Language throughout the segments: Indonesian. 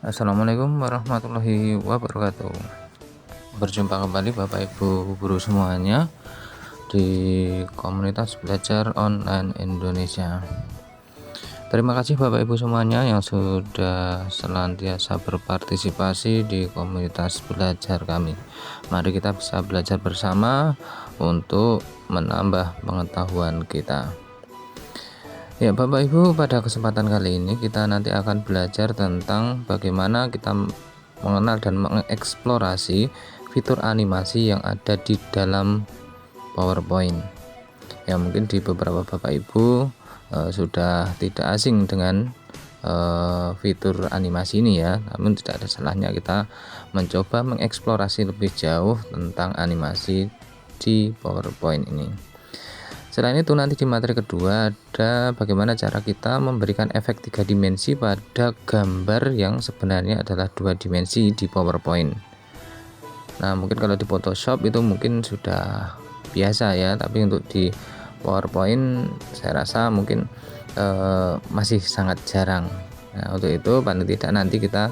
Assalamualaikum warahmatullahi wabarakatuh. Berjumpa kembali Bapak Ibu guru semuanya di komunitas belajar online Indonesia. Terima kasih Bapak Ibu semuanya yang sudah senantiasa berpartisipasi di komunitas belajar kami. Mari kita bisa belajar bersama untuk menambah pengetahuan kita. Ya Bapak Ibu, pada kesempatan kali ini kita nanti akan belajar tentang bagaimana kita mengenal dan mengeksplorasi fitur animasi yang ada di dalam PowerPoint. Ya mungkin di beberapa Bapak Ibu sudah tidak asing dengan fitur animasi ini ya, namun tidak ada salahnya kita mencoba mengeksplorasi lebih jauh tentang animasi di PowerPoint ini. Selain itu nanti di materi kedua ada bagaimana cara kita memberikan efek 3 dimensi pada gambar yang sebenarnya adalah 2 dimensi di PowerPoint. Nah mungkin kalau di Photoshop itu mungkin sudah biasa ya, tapi untuk di PowerPoint saya rasa mungkin masih sangat jarang. Nah untuk itu paling tidak nanti kita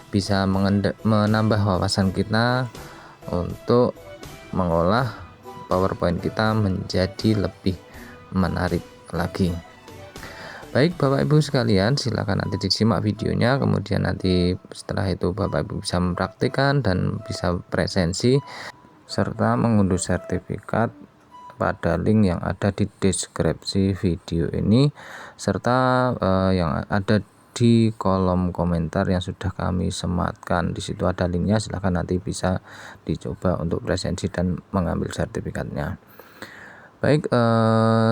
bisa menambah wawasan kita untuk mengolah PowerPoint kita menjadi lebih menarik lagi. Baik Bapak Ibu sekalian, silakan nanti disimak videonya, kemudian nanti setelah itu Bapak Ibu bisa mempraktikkan dan bisa presensi serta mengunduh sertifikat pada link yang ada di deskripsi video ini serta yang ada di kolom komentar yang sudah kami sematkan. Di situ ada linknya, silahkan nanti bisa dicoba untuk presensi dan mengambil sertifikatnya. Baik,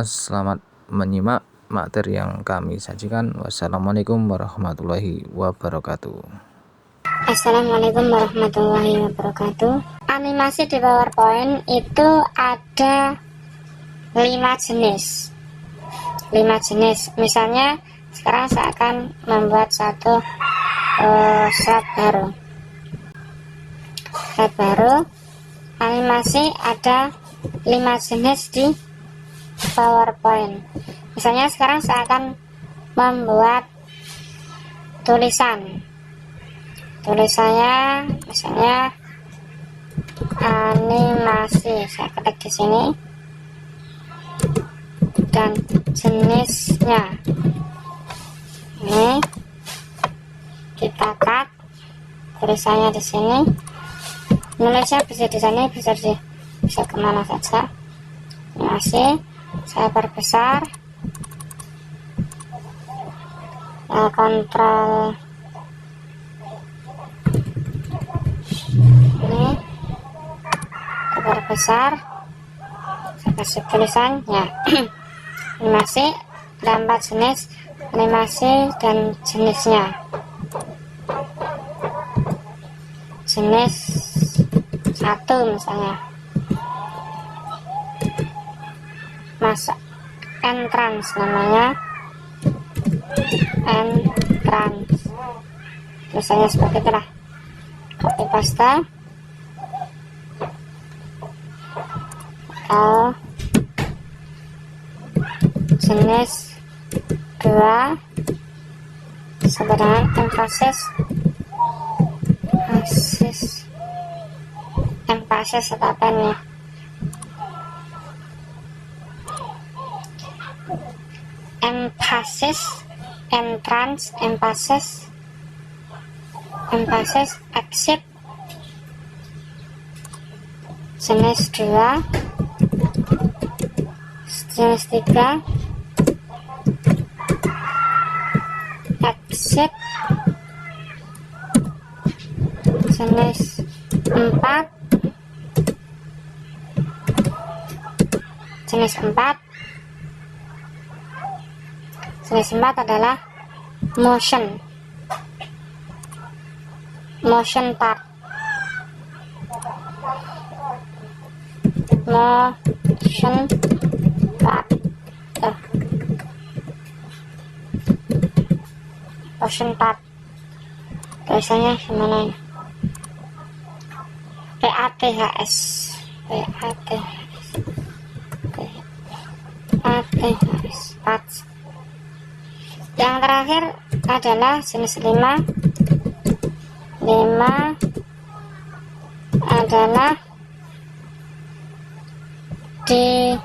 selamat menyimak materi yang kami sajikan. Wassalamualaikum warahmatullahi wabarakatuh. Assalamualaikum warahmatullahi wabarakatuh. Animasi di PowerPoint itu ada 5 jenis. Misalnya sekarang saya akan membuat satu slide baru. Animasi ada 5 jenis di PowerPoint. Misalnya sekarang saya akan membuat tulisannya misalnya animasi. Saya ketik di sini dan jenisnya ini kita cut, tulisannya di sini, nulisnya bisa di sini, bisa kemana saja. Animasi saya perbesar, kontrol ini perbesar, saya kasih tulisannya. Animasi ada 4 jenis animasi dan jenisnya. Jenis 1 misalnya masuk entrance, namanya entrance, misalnya seperti itulah. Copy paste. Jenis 2 sebenarnya emphasis atau apa nih? Emphasis, entrance, emphasis, exit. Jenis 2. Jenis 3 exit. Jenis 4 adalah motion part. Motion part tulisannya gimana ya? PATHS. Parts. Yang terakhir adalah jenis 5 5 adalah di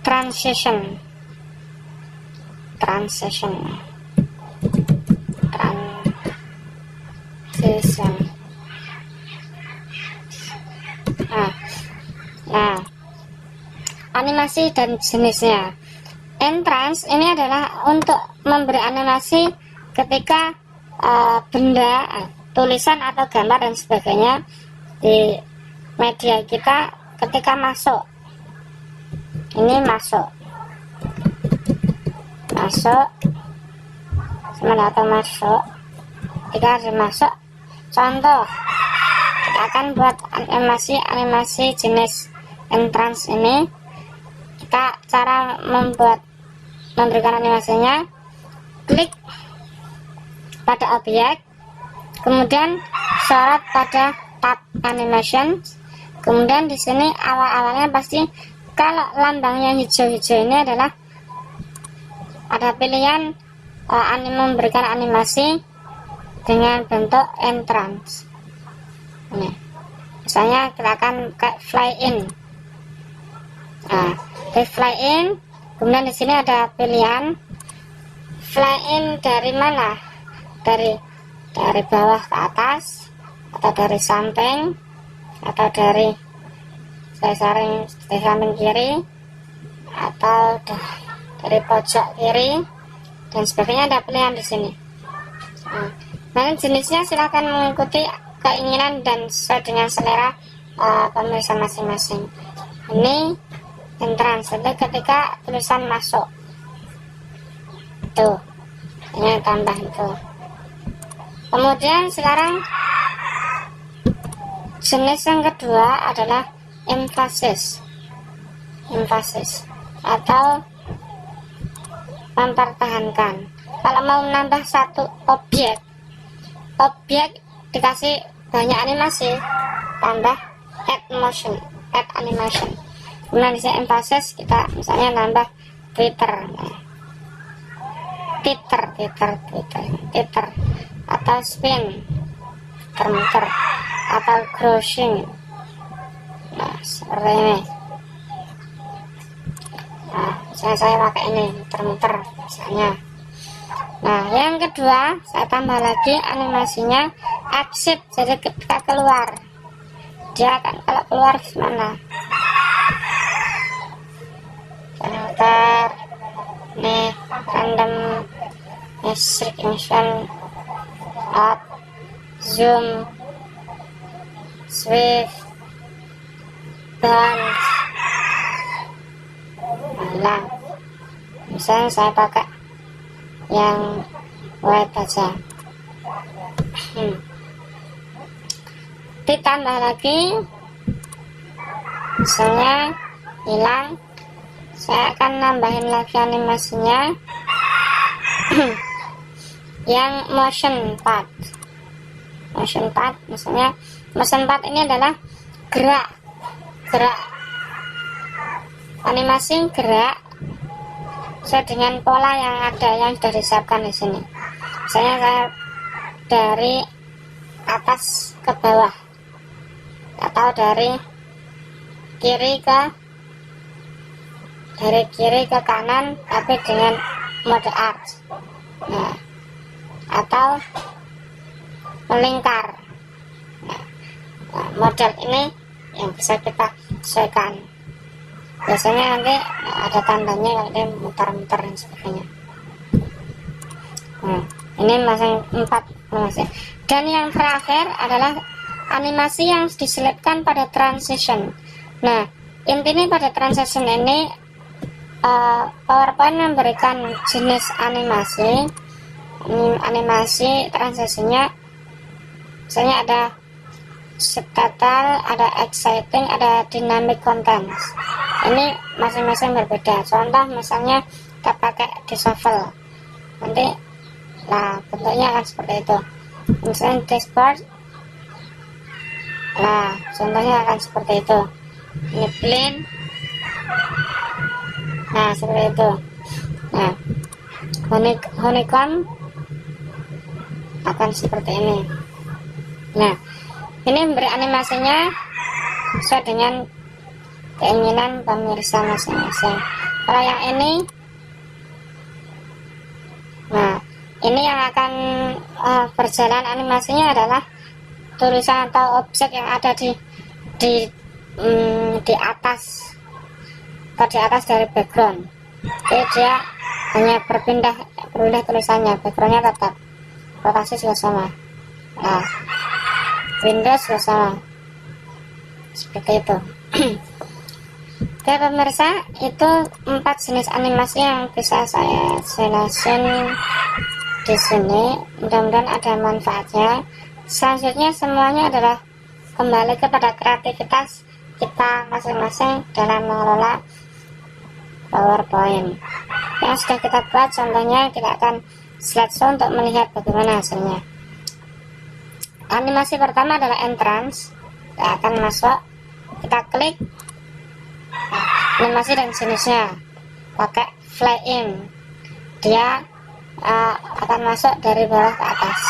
transition. Nah, animasi dan jenisnya. Entrance ini adalah untuk memberi animasi ketika benda, tulisan atau gambar dan sebagainya di media kita ketika masuk. Ini masuk atau masuk. Ketika harus masuk, contoh kita akan buat animasi jenis entrance ini. Kita cara memberikan animasinya, klik pada objek, kemudian sorot pada tab animation, kemudian di sini awal-awalnya pasti kalau lambangnya hijau-hijau ini adalah ada pilihan memberikan animasi dengan bentuk entrance. Ini misalnya kita akan kayak fly in. Nah, di fly in, kemudian di sini ada pilihan fly in dari mana, dari bawah ke atas, atau dari samping, atau dari samping kiri, atau dari pojok kiri dan sebagainya. Ada pilihan di sini. Nah, jenisnya silakan mengikuti keinginan dan sesuai dengan selera pemirsa masing-masing. Ini entrance, itu ketika tulisan masuk. Tuh, ini tambah itu. Kemudian sekarang jenis yang kedua adalah emphasis atau mempertahankan. Kalau mau menambah satu objek dikasih banyak animasi, tambah add animation. Kemudian di sini emphasis, kita misalnya nambah Twitter atau spin, muter, atau crossing. Nah, seperti ini. Nah, misalnya saya pakai ini, muter misalnya. Nah, yang kedua saya tambah lagi animasinya exit, jadi ketika keluar, dia akan kalau keluar gimana? Muter, nih random restriction, out, zoom, swift, bounce, hilang. Misalnya saya pakai yang white aja. Ditambah lagi, misalnya hilang, saya akan nambahin lagi animasinya yang motion part. Misalnya motion part ini adalah gerak animasi gerak sesuai dengan pola yang ada, yang sudah disiapkan di sini. Misalnya saya dari atas ke bawah atau dari kiri ke kanan, tapi dengan mode arch. Nah, atau melingkar. Nah, model ini yang bisa kita sesuaikan. Biasanya nanti ada tandanya kalau dia muter-muter dan sebagainya. Nah, ini masing 4 animasi. Dan yang terakhir adalah animasi yang diselipkan pada transition. Nah, intinya pada transition ini PowerPoint memberikan jenis animasi transisinya. Misalnya ada subtitle, ada exciting, ada dynamic content. Ini masing-masing berbeda. Contoh misalnya kita pakai di shuffle, nanti lah bentuknya akan seperti itu. Misalnya dashboard, nah contohnya akan seperti itu. Ini plain, nah seperti itu. Nah, honeycomb akan seperti ini. Nah, ini memberi animasinya sesuai dengan keinginan pemirsa masing-masing. Kalau yang ini, nah ini yang akan berjalan animasinya adalah tulisan atau objek yang ada di atas atau di atas dari background. Jadi dia hanya berpindah tulisannya, backgroundnya tetap, rotasi juga sama. Nah, Windows juga sama, seperti itu. Oke pemirsa, itu 4 jenis animasi yang bisa saya jelasin di sini. Mudah-mudahan ada manfaatnya. Selanjutnya semuanya adalah kembali kepada kreativitas kita masing-masing dalam mengelola PowerPoint. Yang sudah kita buat contohnya, kita akan slideshow untuk melihat bagaimana hasilnya. Animasi pertama adalah entrance. Kita akan masuk, kita klik animasi dan jenisnya, pakai fly in, dia akan masuk dari bawah ke atas.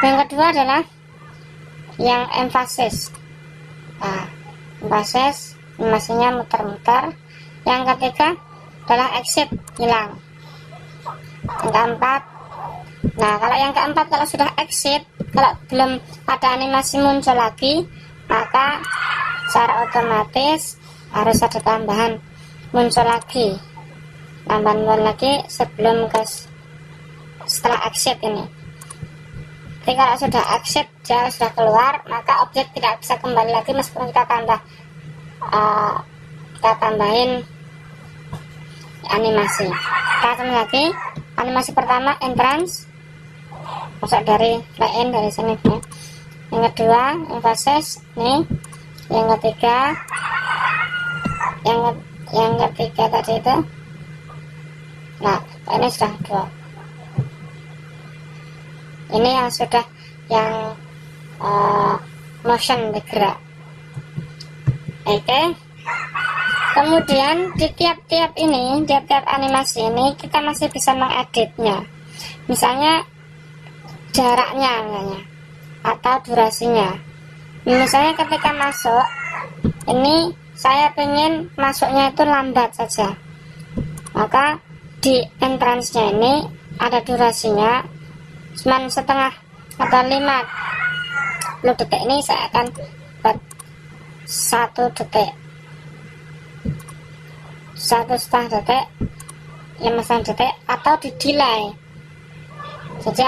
Yang kedua adalah yang emphasis. Nah, emphasis animasinya muter-muter. Yang ketiga adalah exit, hilang. Yang keempat, nah kalau yang keempat, kalau sudah exit, kalau belum ada animasi muncul lagi, maka secara otomatis harus ada tambahan muncul lagi, sebelum setelah exit ini. Jadi kalau sudah exit, dia sudah keluar, maka objek tidak bisa kembali lagi meskipun kita tambahin animasi. Kita akan lagi animasi pertama, entrance, masuk dari fly in dari sini ya. Yang kedua emphasis nih. Yang ketiga tadi itu, nah ini sudah 2. Ini yang sudah yang motion bergerak. Oke. Kemudian di tiap-tiap animasi ini kita masih bisa mengeditnya. Misalnya jaraknya atau durasinya. Misalnya ketika masuk, ini saya pengen masuknya itu lambat saja, maka di entrance-nya ini ada durasinya cuma setengah atau 50 detik. Ini saya akan buat 1 detik, 1,5 detik, 15 detik, atau di delay. Jadi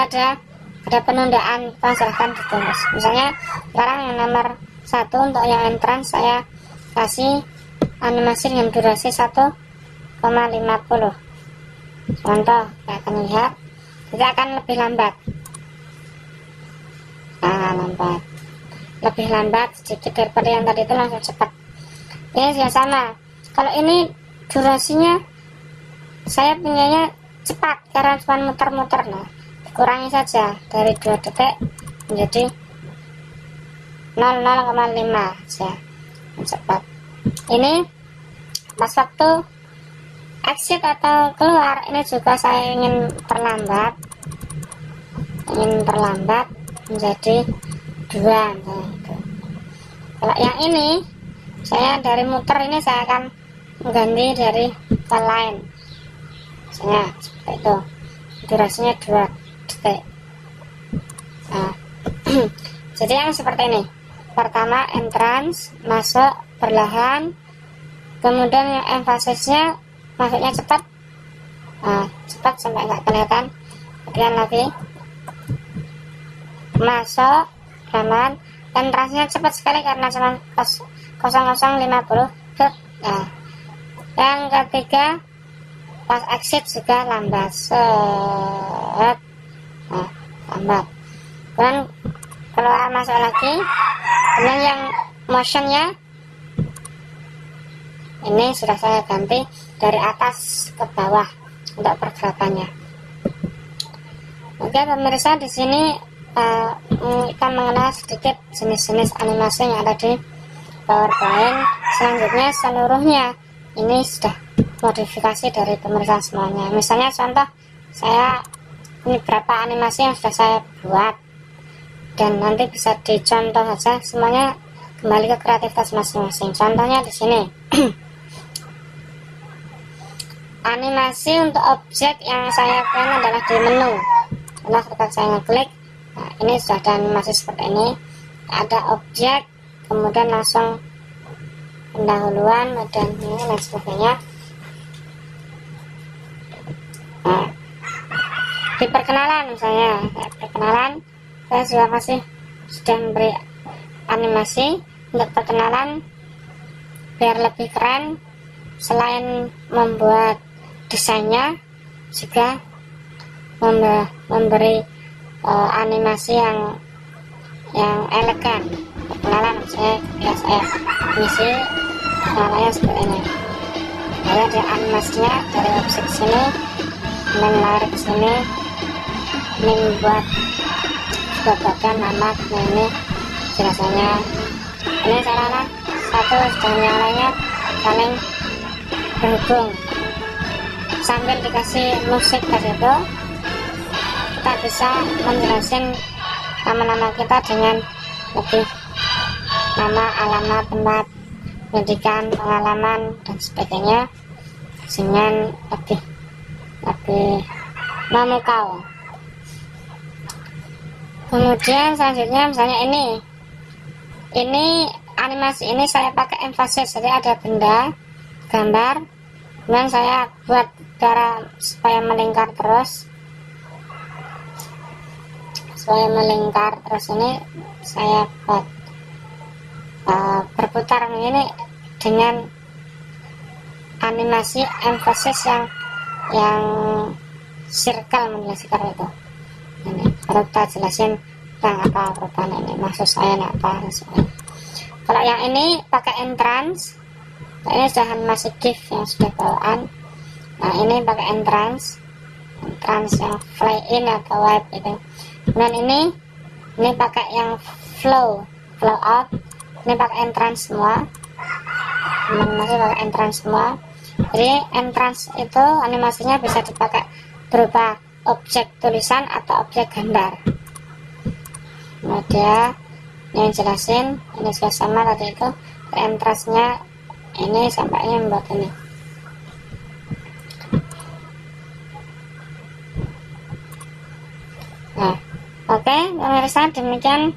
ada penundaan, silahkan ditulis. Misalnya sekarang yang nomor 1 untuk yang entrance saya kasih animasi dengan durasi 1,50. Contoh, kita akan lihat, kita akan lebih lambat. Lebih lambat sedikit daripada yang tadi itu, langsung cepat. Ini juga sama. Kalau ini durasinya saya punyanya cepat karena cuma muter-muter. Nah, kurangi saja dari 2 detik menjadi 0,5 saja, cepat. Ini pas waktu exit atau keluar, ini juga saya ingin terlambat menjadi 2. Nah, itu. Kalau yang ini saya dari muter ini saya akan mengganti dari ke lain, misalnya seperti itu, durasinya 2 detik. Nah, jadi yang seperti ini, pertama entrance, masuk perlahan, kemudian yang emphasisnya masuknya cepat, cepat sampai nggak kelihatan, kemudian lagi masuk pelan, entrance-nya cepat sekali karena cuma 0050 detik. Nah, yang ketiga pas exit juga lambat, lambat. Kemudian keluar masuk lagi. Kemudian yang motionnya ini sudah saya ganti dari atas ke bawah untuk pergerakannya. Oke pemirsa, di sini kita mengenal sedikit jenis-jenis animasi yang ada di PowerPoint. Selanjutnya seluruhnya ini sudah modifikasi dari pemirsa semuanya. Misalnya contoh, saya ini berapa animasi yang sudah saya buat. dan nanti bisa dicontoh saja, semuanya kembali ke kreativitas masing-masing. Contohnya di sini. Animasi untuk objek yang saya plan adalah di menu. Setelah ketika saya ngeklik, nah ini sudah ada animasi seperti ini. Ada objek, kemudian langsung pendahuluan, dan ini dan sebagainya. Nah, di perkenalan misalnya, perkenalan saya sudah memberi animasi untuk perkenalan biar lebih keren. Selain membuat desainnya, juga memberi animasi yang elegan. Perkenalan saya misi namanya seperti ini. Ada animasinya dari objek sini, kemudian lari ke sini, ini membuat sebuah badan anak. Nah ini jelasannya. Ini sarana satu dan yang lainnya saling berhubung. Sambil dikasih musik tadi itu, kita bisa menjelaskan nama-nama kita dengan lebih nama, alamat, tempat pendidikan, pengalaman, dan sebagainya dengan lebih memukau. Kemudian selanjutnya misalnya ini animasi ini saya pakai emphasis, jadi ada benda, gambar, kemudian saya buat cara supaya melingkar terus. Ini saya buat berputar ini dengan animasi emphasis yang circle, menjelaskan itu. Ini baru kita jelasin tentang apa perubahan ini, maksud saya apa. Kalau yang ini pakai entrance, ini sudah animasi GIF yang sudah bawaan. Nah ini pakai entrance yang fly in atau wipe itu. Dan ini pakai yang flow out. Ini pakai entrance semua. Masih pakai entrance semua. Jadi entrance itu animasinya bisa dipakai berupa objek tulisan atau objek gambar. Nah dia yang jelasin ini sudah sama tadi itu. Entrance-nya ini sampainya membuat ini. Nah, oke, pemirsa, demikian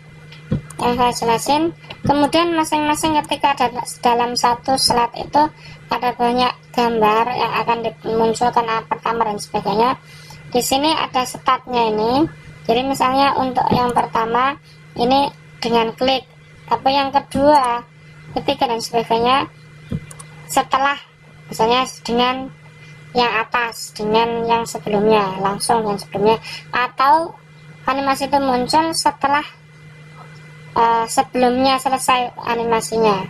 yang saya jelasin. Kemudian masing-masing ketika dalam satu slide itu ada banyak gambar yang akan dimunculkan pertama dan sebagainya. Di sini ada statnya ini. Jadi misalnya untuk yang pertama ini dengan klik, tapi yang kedua, ketiga dan sebagainya setelah misalnya dengan yang atas, dengan yang sebelumnya, langsung yang sebelumnya, atau animasi itu muncul setelah sebelumnya selesai animasinya.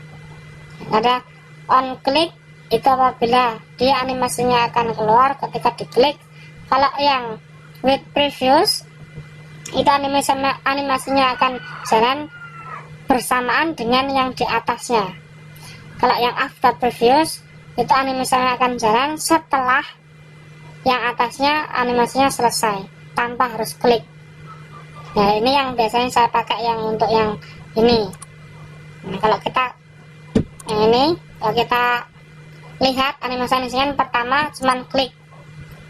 Ada on click, itu apabila dia animasinya akan keluar ketika diklik. Kalau yang with previous, itu animasinya akan jalan bersamaan dengan yang di atasnya. Kalau yang after previous, itu animasinya akan jalan setelah yang atasnya animasinya selesai tanpa harus klik. Nah ini yang biasanya saya pakai yang untuk yang ini. Nah, kalau kita yang ini, kalau kita lihat animasinya pertama cuman klik.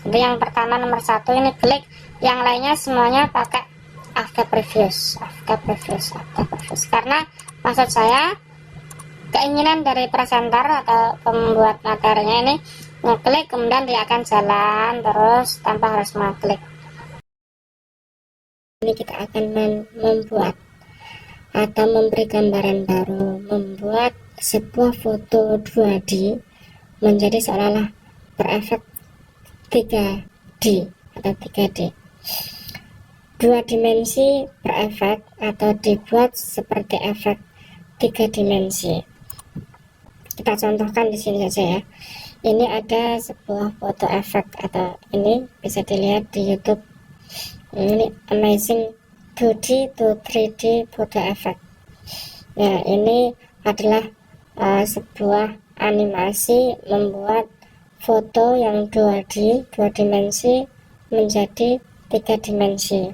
Jadi yang pertama nomor 1 ini klik, yang lainnya semuanya pakai after previous. Karena maksud saya keinginan dari presenter atau pembuat materinya ini ngeklik kemudian dia akan jalan terus tanpa harus mengklik. Ini kita akan membuat atau memberi gambaran baru, membuat sebuah foto 2D menjadi seolah-olah berefek 3D atau 3D. 2 dimensi berefek atau dibuat seperti efek 3 dimensi. Kita contohkan di sini saja ya. Ini ada sebuah foto efek atau ini bisa dilihat di YouTube. Ini amazing 2D to 3D photo effect. Nah, ini adalah sebuah animasi membuat foto yang 2D, 2 dimensi menjadi 3 dimensi.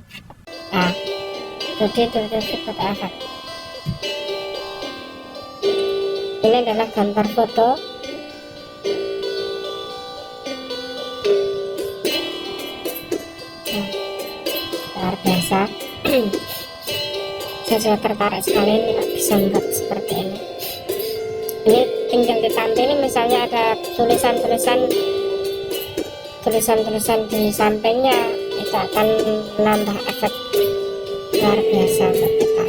Nah, 2D to foto efek. Ini adalah gambar foto. Nah, luar biasa. Saya juga tertarik sekali ini bisa membuat seperti ini. Ini tinggal ditampilin, misalnya ada tulisan-tulisan di sampingnya, itu akan menambah efek luar biasa untuk kita.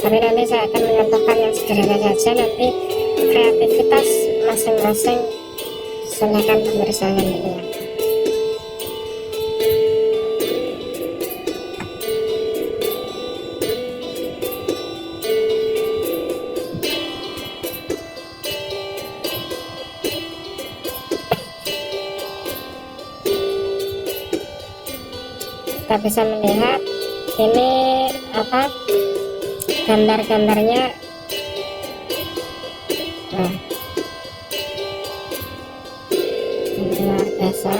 Tapi nanti saya akan mencontohkan yang sederhana saja, nanti kreativitas masing-masing silakan pemirsa yang mendengar. Kita bisa melihat ini apa, gambar-gambarnya. Nah, ini luar biasa.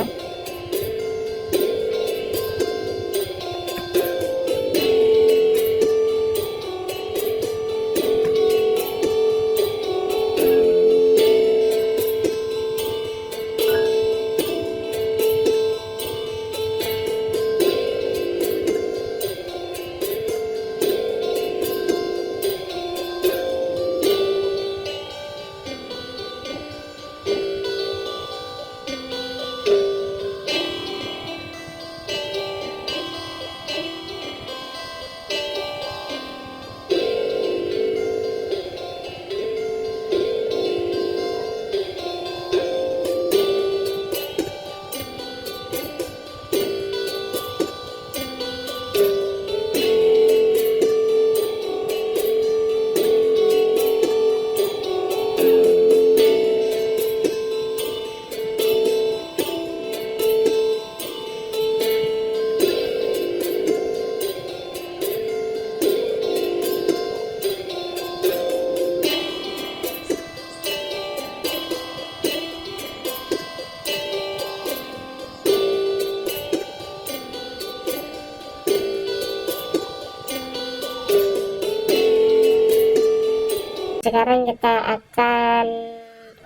Sekarang kita akan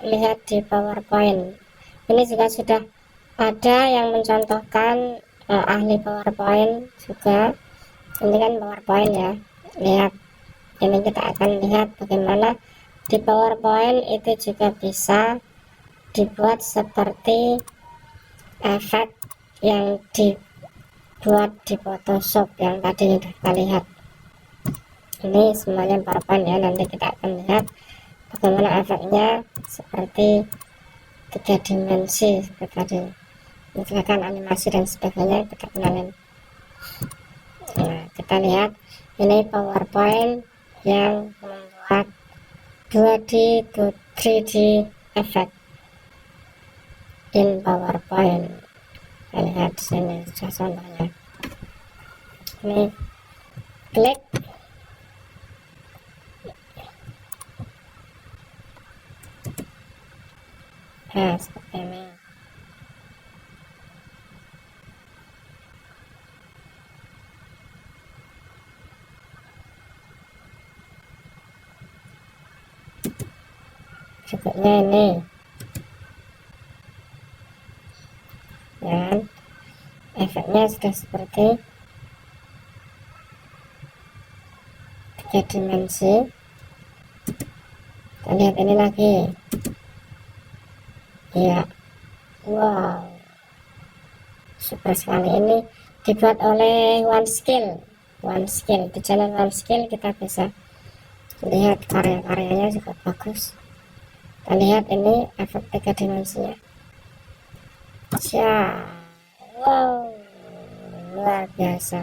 lihat di PowerPoint. Ini juga sudah ada yang mencontohkan ahli PowerPoint juga. Ini kan PowerPoint ya. Lihat, ini kita akan lihat bagaimana di PowerPoint itu juga bisa dibuat seperti efek yang dibuat di Photoshop yang tadi sudah kita lihat. Ini semuanya PowerPoint ya, nanti kita akan lihat bagaimana efeknya seperti 3 dimensi seperti tadi, misalkan animasi dan sebagainya kita kenalin. Nah, kita lihat ini PowerPoint yang membuat 2D to 3D effect in PowerPoint. Kita lihat sini contohnya. Ini klik. Nah, seperti ini. Berikutnya ini. Dan efeknya sudah seperti 3 dimensi. Kita lihat ini lagi. Ya, wow, super sekali. Ini dibuat oleh OneSkill. Di channel OneSkill kita bisa lihat karya-karyanya juga bagus. Kita lihat ini efek 3 dimensinya. Wow, luar biasa,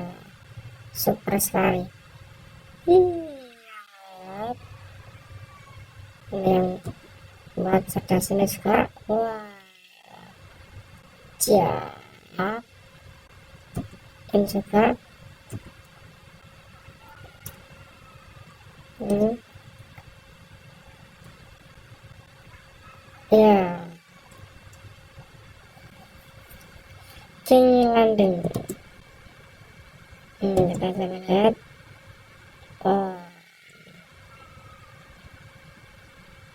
super sekali. Lihat, ini yang buat sebelah sini juga. Wah, ini juga ini ya, king landing. Kita Kita lihat, oh,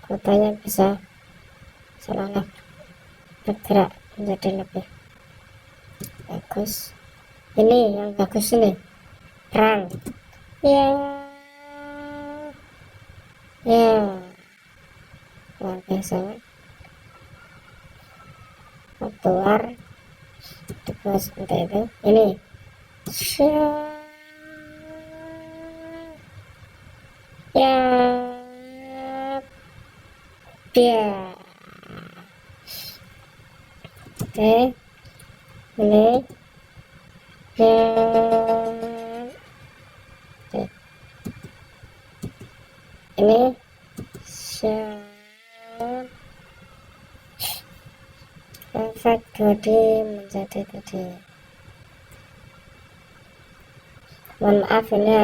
fotonya bisa seolah bergerak menjadi lebih bagus. Ini yang bagus ini, terang. Ya, ya, luar biasa. Keluar dibuat seperti itu. Ini ya, dia. Oke, ini ya, oke. Ini efek 2D menjadi 2D. Mohon maaf ini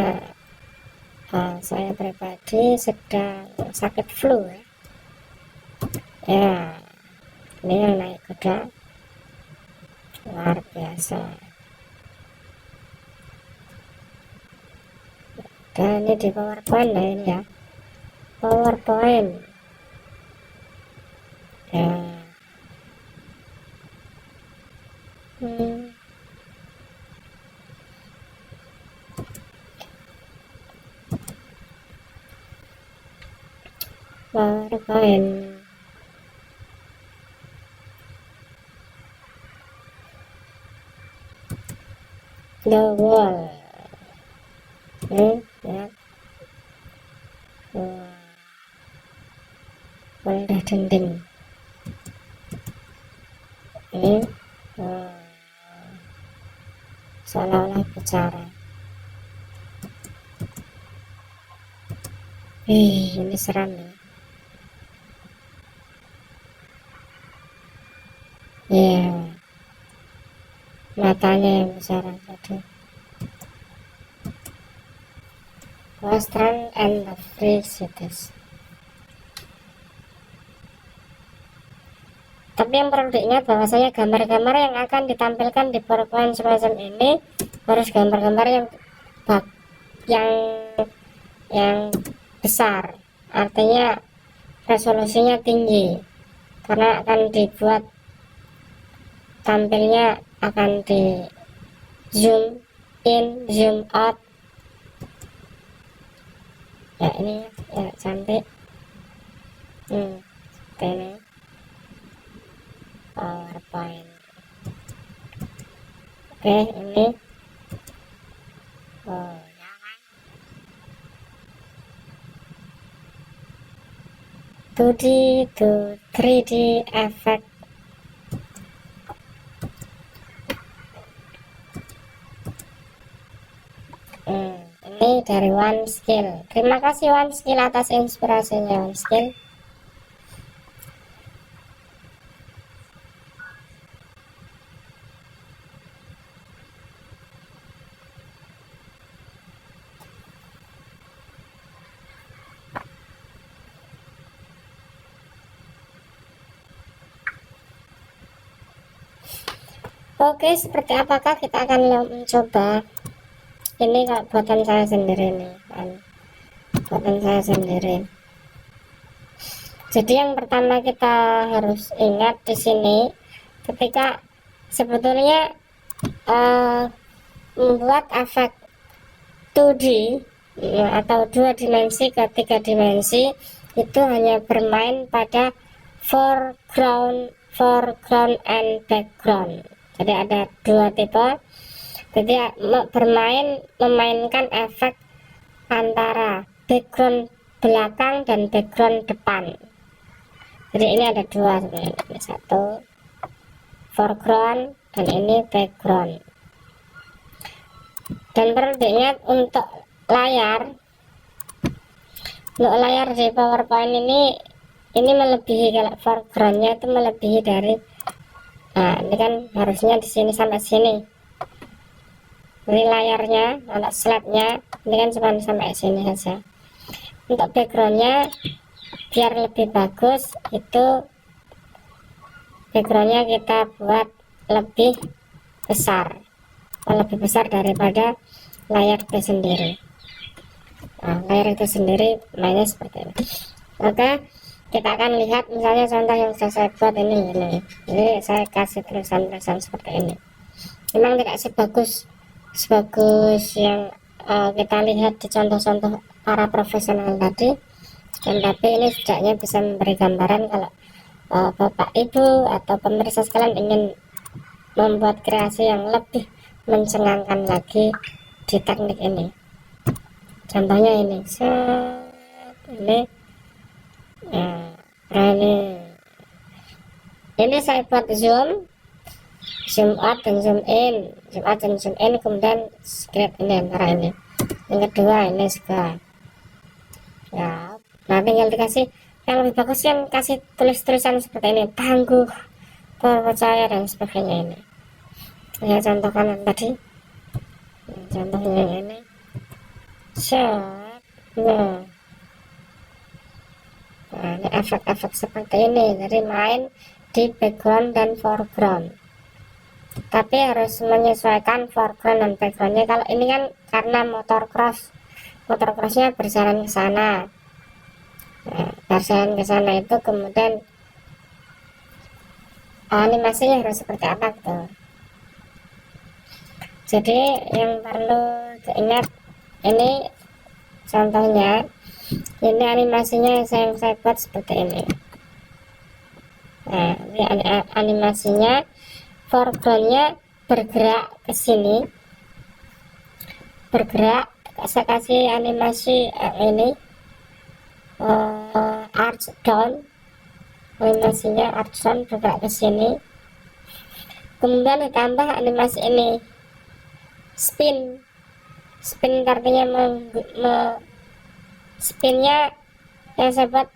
saya pribadi sedang sakit flu ya. Ya, ini yang naik kuda luar biasa. Dan ini di PowerPoint lah ini ya, PowerPoint ya. PowerPoint the wall. Ya, wadah dinding ini seolah-olah bicara. Ini seram ya. Ya, matanya yang bicara tadi. Western and the Free Cities. Tapi yang perlu diingat bahwasanya gambar-gambar yang akan ditampilkan di PowerPoint semacam ini harus gambar-gambar yang besar, artinya resolusinya tinggi, karena akan dibuat tampilnya akan di zoom in, zoom out. Ya ini ya cantik. Seperti ini PowerPoint. Oke, ini oh ya kan, 2D to 3D effect. Ini dari One Skill. Terima kasih One Skill atas inspirasinya One Skill. Oke, seperti apakah kita akan mencoba ini kalau buatan saya sendiri nih kan, buatan saya sendiri. Jadi yang pertama kita harus ingat di sini, ketika sebetulnya membuat efek 2D ya, atau 2 dimensi ke 3 dimensi itu hanya bermain pada foreground and background. Jadi ada dua tipe. Jadi memainkan efek antara background belakang dan background depan. Jadi ini ada dua sebenarnya, ini satu foreground dan ini background. Dan perlu diingat untuk layar di PowerPoint ini melebihi, kalau foregroundnya itu melebihi dari, nah ini kan harusnya di sini sampai sini. Ini layarnya, untuk slide-nya ini kan cuma sampai sini saja. Untuk backgroundnya biar lebih bagus, itu backgroundnya kita buat lebih besar daripada layar itu sendiri. Nah, layar itu sendiri mainnya seperti ini. Oke, kita akan lihat misalnya contoh yang saya buat ini saya kasih tulisan-tulisan seperti ini. Memang tidak sebagus yang kita lihat di contoh-contoh para profesional tadi, dan tapi ini setidaknya bisa memberi gambaran kalau Bapak Ibu atau pemirsa sekalian ingin membuat kreasi yang lebih mencengangkan lagi di teknik ini. Contohnya ini, ini saya buat zoom out dan zoom in, kemudian script ini antara ini. Yang kedua ini juga ya, nah tinggal dikasih yang lebih bagus yang kasih tulisan seperti ini, tangguh, terpercaya dan sebagainya. Ini ya contohkan tadi, contohnya ini nah ini efek-efek seperti ini, jadi main di background dan foreground, tapi harus menyesuaikan foreground dan backgroundnya. Kalau ini kan karena motocrossnya berjalan ke sana, berjalan ke sana itu kemudian animasinya harus seperti apa gitu. Jadi yang perlu diingat, ini contohnya, ini animasinya saya buat seperti ini. Nah, ini animasinya, foregroundnya bergerak ke sini, bergerak. Saya kasih animasi ini arch down, animasinya arch down bergerak ke sini. Kemudian ditambah animasi ini spin artinya spinnya yang saya buat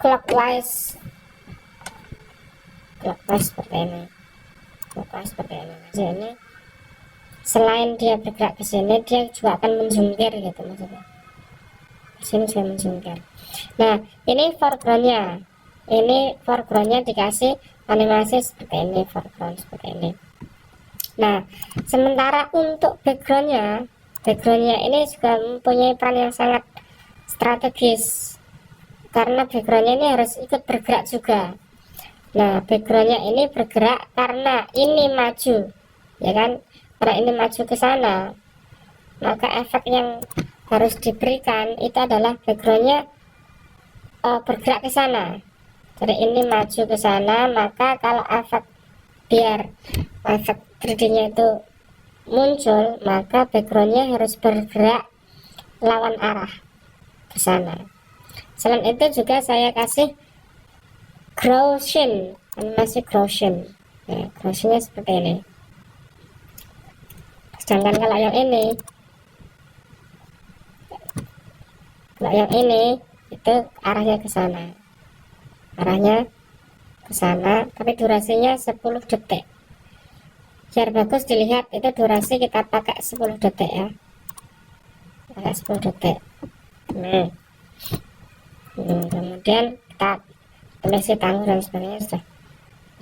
clockwise seperti ini. Jadi ini selain dia bergerak ke sini, dia juga akan menjungkir gitu maksudnya. Sini juga menjungkir. Nah, ini foregroundnya dikasih animasi seperti ini, foreground seperti ini. Nah, sementara untuk backgroundnya ini juga mempunyai peran yang sangat strategis, karena backgroundnya ini harus ikut bergerak juga. Nah, backgroundnya ini bergerak karena ini maju, ya kan? Karena ini maju ke sana, maka efek yang harus diberikan itu adalah backgroundnya bergerak ke sana. Jadi ini maju ke sana, maka kalau biar efek 3D-nya itu muncul, maka backgroundnya harus bergerak lawan arah ke sana. Selain itu juga saya kasih Gaussian, animasi Gaussian. Nah, Gaussian-nya seperti ini. Sedangkan kalau yang ini itu arahnya ke sana, tapi durasinya 10 detik. Biar bagus dilihat, itu durasi kita pakai 10 detik ya, pakai 10 detik. Nah, kemudian kita tulis tangguh dan sebagainya, sudah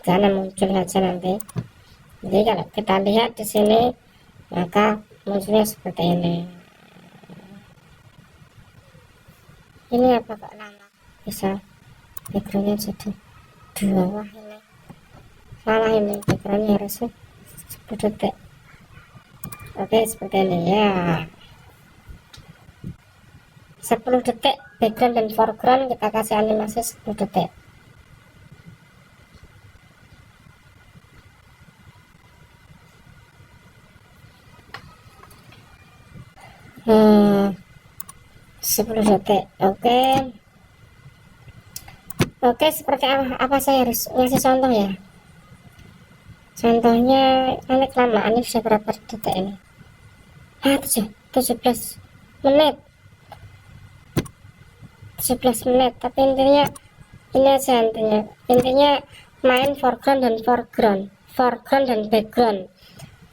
jangan muncul saja nanti. Jadi kalau kita lihat di sini, maka munculnya seperti ini. Ini apa kok lama bisa backgroundnya jadi 2? Wah, ini salah, ini backgroundnya harusnya 10 detik. Oke, seperti ini ya, 10 detik background dan foreground, kita kasih animasi 10 detik. Hmm, 10 detik. Oke, seperti apa saya harus ngasih contoh ya. Contohnya ini kelamaan, ini sudah berapa detik ini? 17 menit. 17 menit, tapi intinya ini aja, intinya main foreground dan background.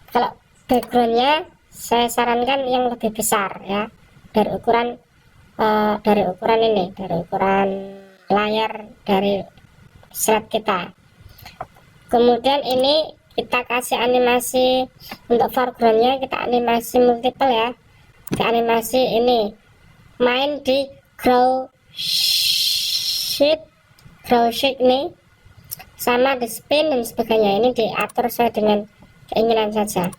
Kalau backgroundnya saya sarankan yang lebih besar ya, dari ukuran layar dari slide kita. Kemudian ini kita kasih animasi untuk foregroundnya, kita animasi multiple ya. Kita animasi ini main di grow sheet nih, sama di spin dan sebagainya. Ini diatur sesuai dengan keinginan saja.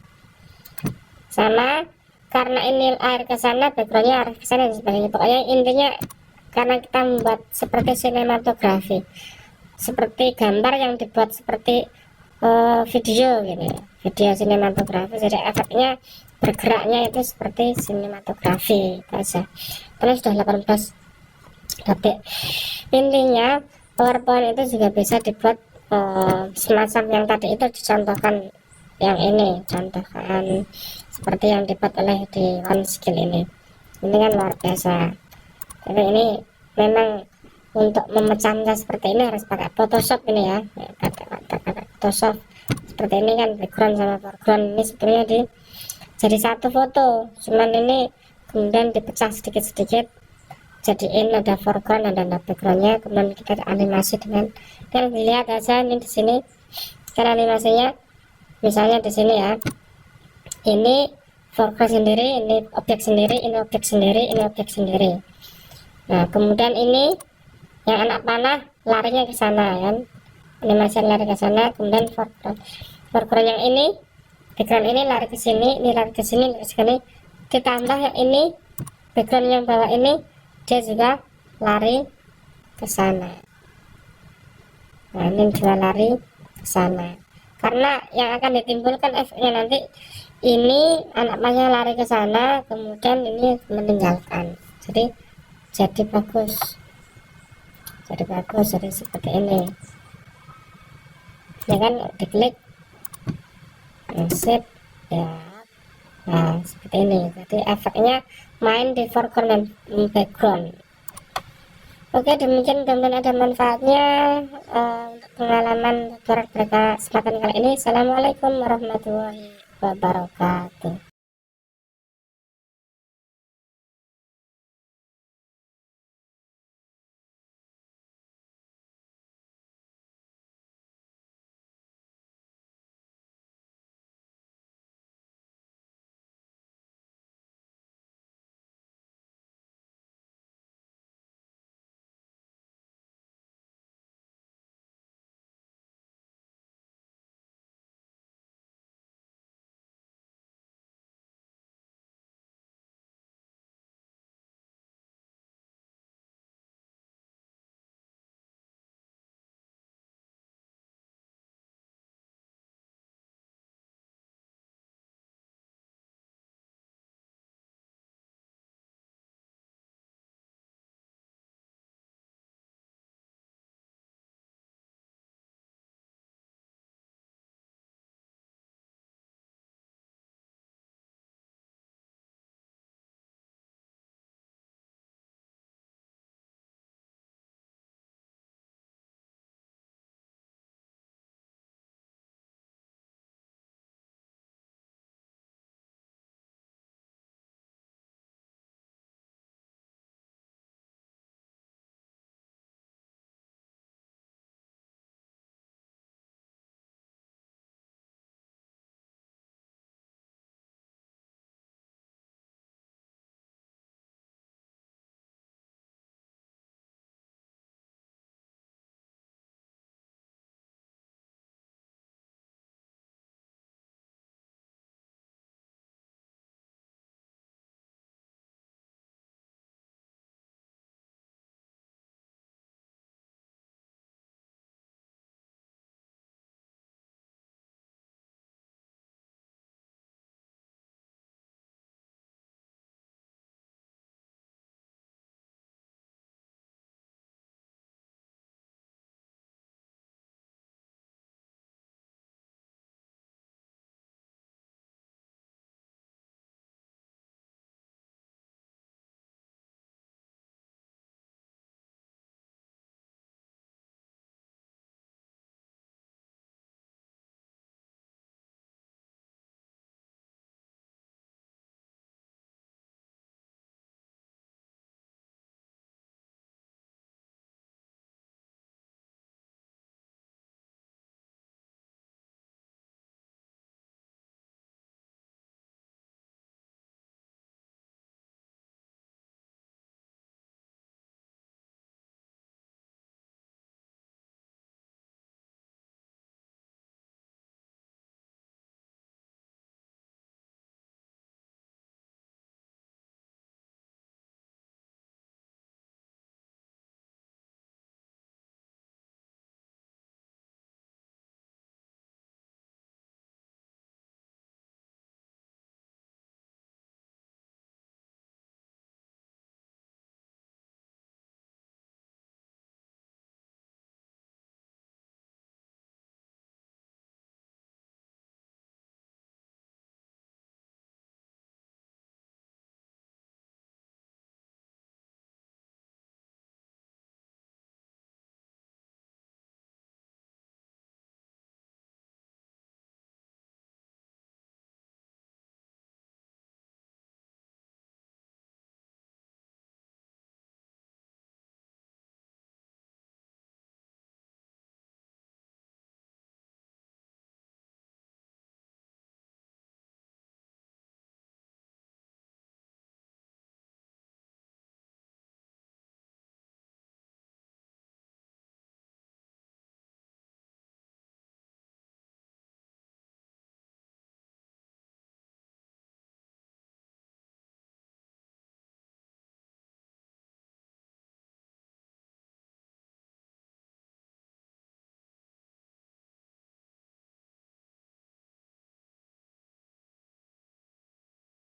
Sama karena ini air ke sana, backgroundnya arah ke sana dan sebagainya. Pokoknya intinya karena kita membuat seperti sinematografi, seperti gambar yang dibuat seperti video gitu ya, video sinematografi. Jadi efeknya bergeraknya itu seperti sinematografi itu aja. Terus sudah 18 detik. Intinya PowerPoint itu juga bisa dibuat semacam yang tadi itu dicontohkan, yang ini contohkan seperti yang dibuat oleh di OneSkill ini kan luar biasa. Tapi ini memang untuk memecahnya seperti ini harus pakai Photoshop ini ya, pakai Photoshop seperti ini kan, background sama foreground ini sebenarnya jadi satu foto, cuman ini kemudian dipecah sedikit-sedikit, jadiin ada foreground dan ada backgroundnya, kemudian kita animasi dengan, kan dilihat aja ini di sini kan animasinya, misalnya di sini ya, ini foreground sendiri, ini objek sendiri, ini objek sendiri, ini objek sendiri. Nah kemudian ini yang anak panah larinya ke sana kan, animasi lari ke sana, kemudian foreground yang ini, background ini lari ke sini, ini lari ke sini, lari ke sini, ditambah yang ini background yang bawah ini dia juga lari ke sana. Nah ini juga lari ke sana, karena yang akan ditimbulkan efeknya nanti ini anak panahnya lari ke sana, kemudian ini meninggalkan, jadi bagus, jadi seperti ini ya kan, diklik sip ya. Nah seperti ini, jadi efeknya main di foreground dan background. Oke, demikian teman-teman, ada manfaatnya untuk pengalaman tutorial mereka kesempatan kali ini. Assalamualaikum warahmatullahi wabarakatuh.